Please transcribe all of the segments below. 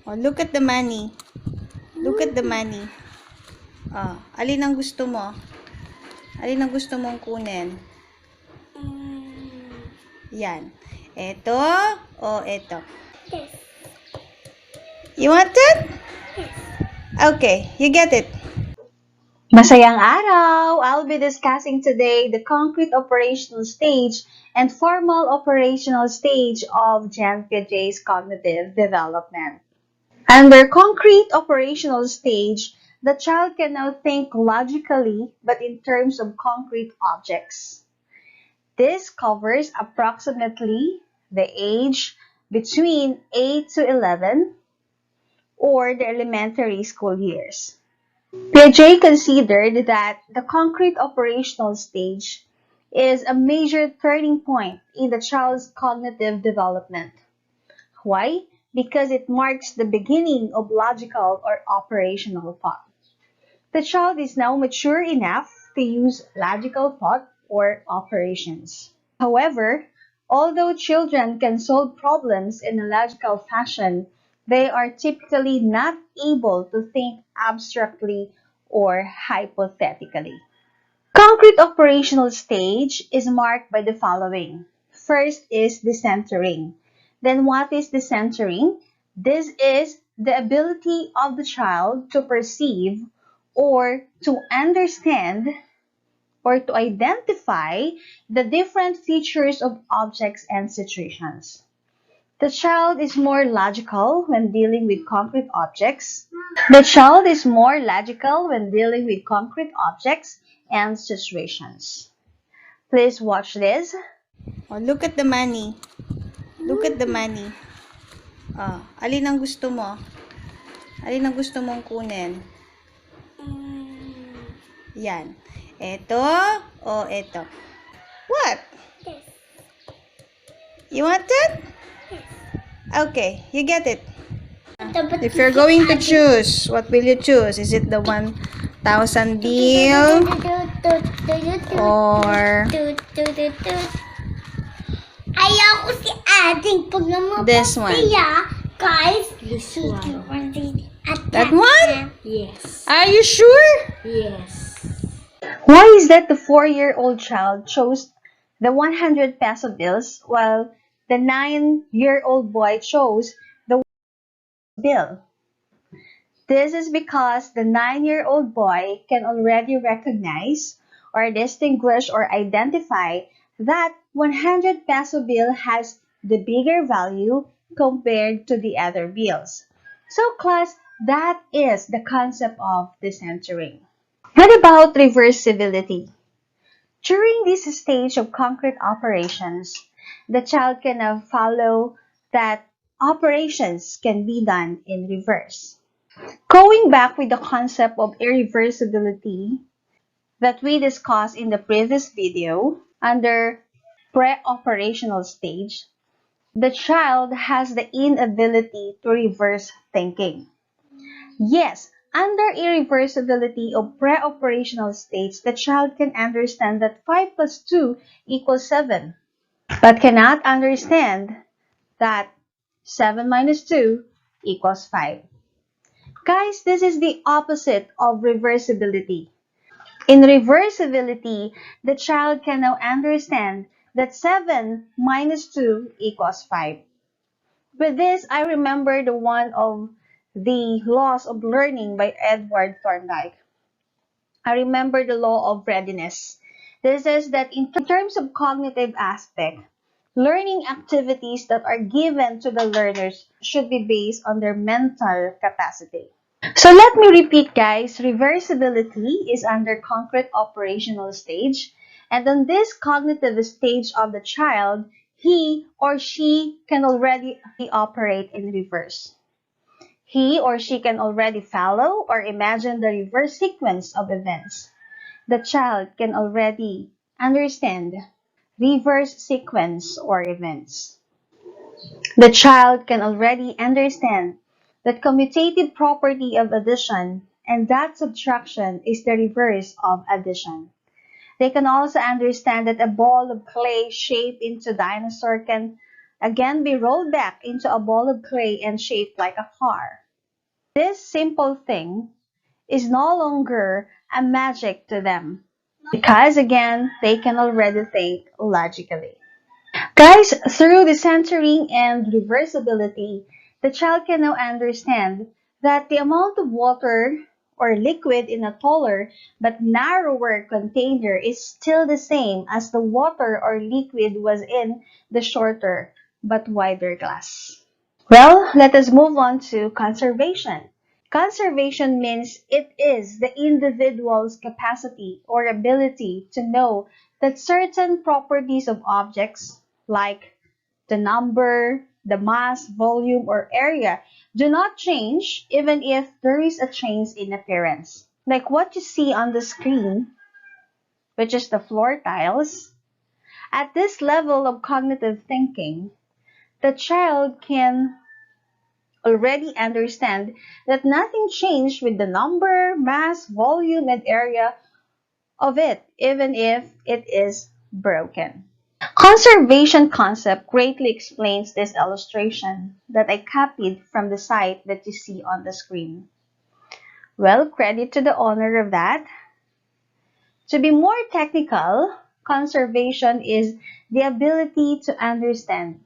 Oh, look at the money. Look at the money. Oh, alin ang gusto mo? Alin ang gusto mong kunin? Yan. Ito o ito? Yes. You want it? Yes. Okay, you get it. Masayang araw! I'll be discussing today the concrete operational stage and formal operational stage of Gen Piaget's cognitive development. Under concrete operational stage, the child can now think logically but in terms of concrete objects. This covers approximately the age between 8 to 11 or the elementary school years. Piaget considered that the concrete operational stage is a major turning point in the child's cognitive development. Why? Because it marks the beginning of logical or operational thought. The child is now mature enough to use logical thought or operations. However, although children can solve problems in a logical fashion, they are typically not able to think abstractly or hypothetically. Concrete operational stage is marked by the following. First is decentering. Then what is decentering? This is the ability of the child to perceive or to understand or to identify the different features of objects and situations. The child is more logical when dealing with concrete objects. The child is more logical when dealing with concrete objects and situations. Please watch this. Oh, look at the money. Look at the money. Oh, alin ang gusto mo? Alin ang gusto mong kunin? Yan. Ito o ito? What? Yes. You want it? Yes. Okay, you get it. Dapat If you're going to choose, what will you choose? Is it the 1,000 bill or Ayoko si Ading pag naman this one? guys. This one. That one? Yes. Are you sure? Yes. Why is that the 4-year-old child chose the 100 peso bills while the 9-year-old boy chose the bill? This is because the 9-year-old boy can already recognize or distinguish or identify that 100 peso bill has the bigger value compared to the other bills. So class, that is the concept of decentering. What about reversibility? During this stage of concrete operations, the child can now follow that operations can be done in reverse. Going back with the concept of irreversibility that we discussed in the previous video, under pre-operational stage, the child has the inability to reverse thinking. Yes, under irreversibility of pre-operational stage, the child can understand that 5 plus 2 equals 7, but cannot understand that 7 minus 2 equals 5. Guys, this is the opposite of reversibility. In reversibility, the child can now understand that 7 minus 2 equals 5. With this, I remember the one of the laws of learning by Edward Thorndike. I remember the law of readiness. This says that in terms of cognitive aspect, learning activities that are given to the learners should be based on their mental capacity. So let me repeat, guys. Reversibility is under concrete operational stage. And on this cognitive stage of the child, he or she can already operate in reverse. He or she can already follow or imagine the reverse sequence of events. The child can already understand reverse sequence or events. The child can already understand that commutative property of addition and that subtraction is the reverse of addition. They can also understand that a ball of clay shaped into dinosaur can again be rolled back into a ball of clay and shaped like a car. This simple thing is no longer a magic to them because again, they can already think logically. Guys, through the centering and reversibility, the child can now understand that the amount of water or liquid in a taller but narrower container is still the same as the water or liquid was in the shorter but wider glass. Well, let us move on to conservation. Conservation means it is the individual's capacity or ability to know that certain properties of objects, like the number, the mass, volume, or area, do not change even if there is a change in appearance. Like what you see on the screen, which is the floor tiles. At this level of cognitive thinking, the child can already understand that nothing changed with the number, mass, volume, and area of it, even if it is broken. Conservation concept greatly explains this illustration that I copied from the site that you see on the screen. Well, credit to the owner of that. To be more technical, conservation is the ability to understand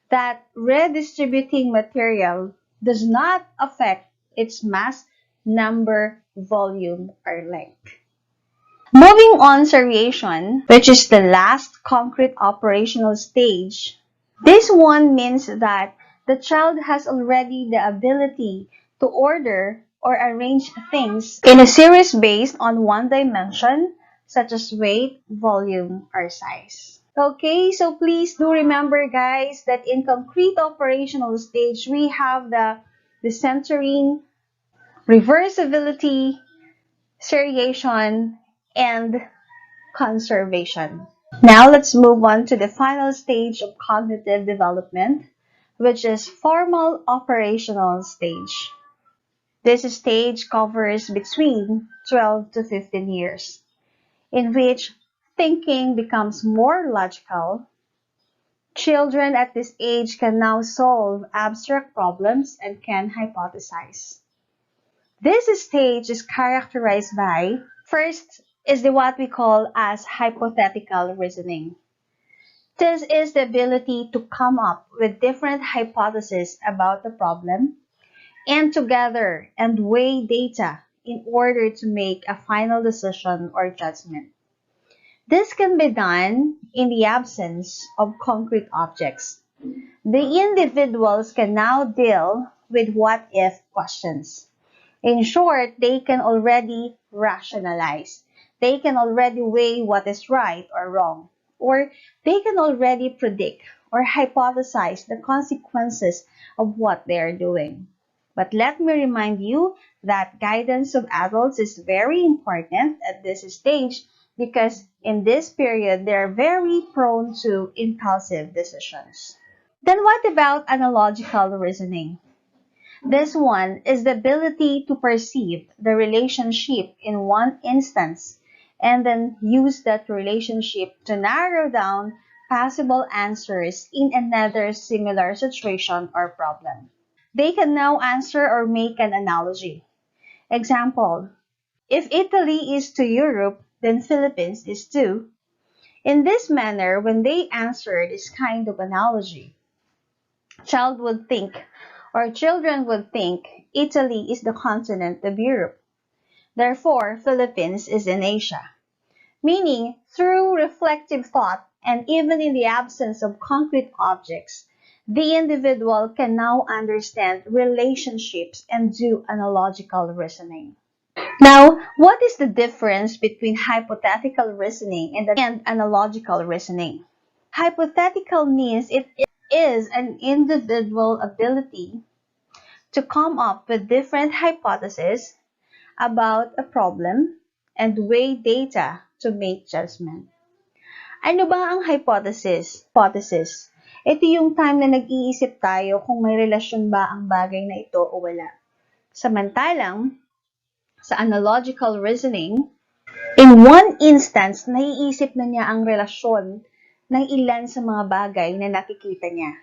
that redistributing material does not affect its mass, number, volume, or length. Moving on seriation, which is the last concrete operational stage. This one means that the child has already the ability to order or arrange things in a series based on one dimension, such as weight, volume, or size. Okay, so please do remember, guys, that in concrete operational stage, we have the centering, reversibility, seriation, and conservation. Now let's move on to the final stage of cognitive development, which is formal operational stage. This stage covers between 12 to 15 years, in which thinking becomes more logical. Children at this age can now solve abstract problems and can hypothesize. This stage is characterized by, first is what we call as hypothetical reasoning. This is the ability to come up with different hypotheses about the problem and to gather and weigh data in order to make a final decision or judgment. This can be done in the absence of concrete objects. The individuals can now deal with what-if questions. In short, they can already rationalize. They can already weigh what is right or wrong. Or they can already predict or hypothesize the consequences of what they are doing. But let me remind you that guidance of adults is very important at this stage because in this period, they are very prone to impulsive decisions. Then what about analogical reasoning? This one is the ability to perceive the relationship in one instance and then use that relationship to narrow down possible answers in another similar situation or problem. They can now answer or make an analogy. Example, if Italy is to Europe, then Philippines is too. In this manner, when they answer this kind of analogy, children would think Italy is the continent of Europe. Therefore, Philippines is in Asia. Meaning, through reflective thought and even in the absence of concrete objects, the individual can now understand relationships and do analogical reasoning. Now, what is the difference between hypothetical reasoning and analogical reasoning? Hypothetical means it is an individual ability to come up with different hypotheses about a problem and weigh data to make judgment. Ano ba ang hypothesis? Hypothesis. Ito yung time na nag-iisip tayo kung may relasyon ba ang bagay na ito o wala. Samantalang, sa analogical reasoning, in one instance, naiisip na niya ang relasyon ng ilan sa mga bagay na nakikita niya.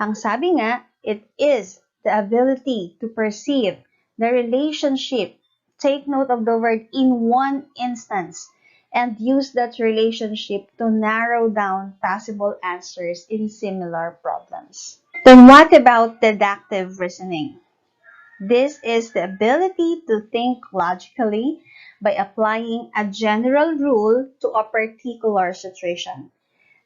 Ang sabi nga, it is the ability to perceive the relationship, take note of the word in one instance, and use that relationship to narrow down possible answers in similar problems. Then what about deductive reasoning? This is the ability to think logically by applying a general rule to a particular situation.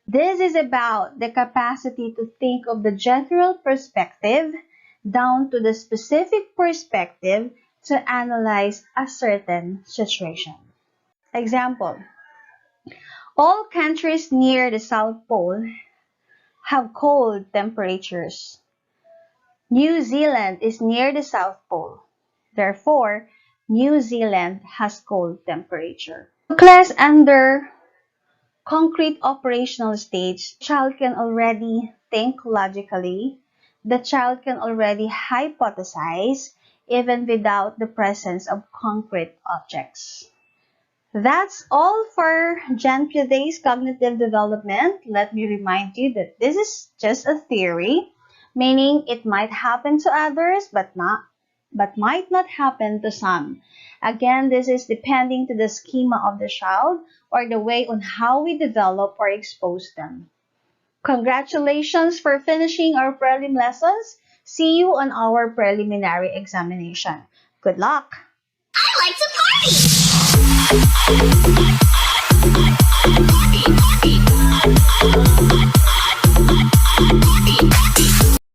This is about the capacity to think of the general perspective down to the specific perspective to analyze a certain situation. Example, all countries near the South Pole have cold temperatures. New Zealand is near the South Pole. Therefore, New Zealand has cold temperature. Class under concrete operational stage, the child can already think logically. The child can already hypothesize even without the presence of concrete objects. That's all for Gen Q Day's cognitive development. Let me remind you that this is just a theory, meaning it might happen to others but might not happen to some. Again, this is depending to the schema of the child or the way on how we develop or expose them. Congratulations for finishing our prelim lessons. See you on our preliminary examination. Good luck! I like to party!